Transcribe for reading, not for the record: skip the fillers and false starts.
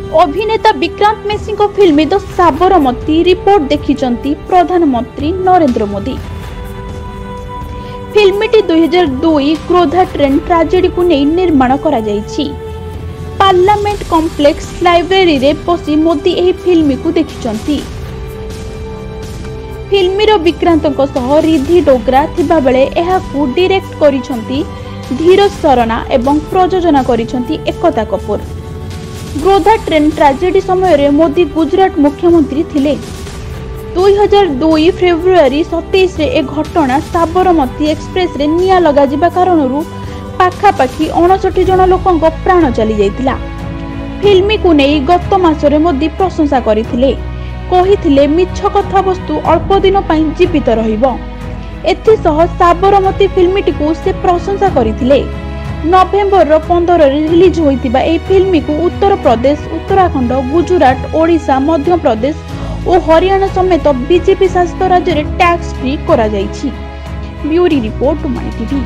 अभिनेता Vikrant Massey film the Sabarmati report देखिचंती प्रधानमंत्री नरेंद्र मोदी। फिल्मटी 2002 क्रोधा ट्रेन ट्राजेडी को नहीं निर्माण करा जायछि। पार्लियामेंट कॉम्प्लेक्स लाइब्रेरी रे बसी मोदी एही फिल्म को देखिचंती। फिल्मर विक्रांतଙ୍କ सह रिधि डोगरा थिबा बेले एहाकू डायरेक्ट करिसंती धीरज सरना एवं प्रयोजना करिसंती एकता कपूर। क्रोधा ट्रेन ट्राजेडी समय मोदी गुजरात मुख्यमंत्री थिले। 2002 फेब्रुआरी 27 रे ए घटना साबरमती एक्सप्रेस रे निया लगा जिबा कारणरू पाखापाखी 59 जन लोकंक प्राण चली जाइतिला। फिल्म को नहीं गत मासरे मोदी प्रशंसा करिथिले, कहिथिले मिछ कथा वस्तु अल्प दिन पई जीवित रहिबो। एथिसह साबरमती फिल्मटी को से प्रशंसा करिथिले। नवेम्बर 15 रे रिलीज होइतिबा ए फिल्म को उत्तर प्रदेश, उत्तराखंड, गुजरात, ओडिशा, मध्य प्रदेश और हरियाणा समेत बीजेपी शासित राज्य में टैक्स फ्री करा जाइछि। ब्यूरो रिपोर्ट माई टीवी।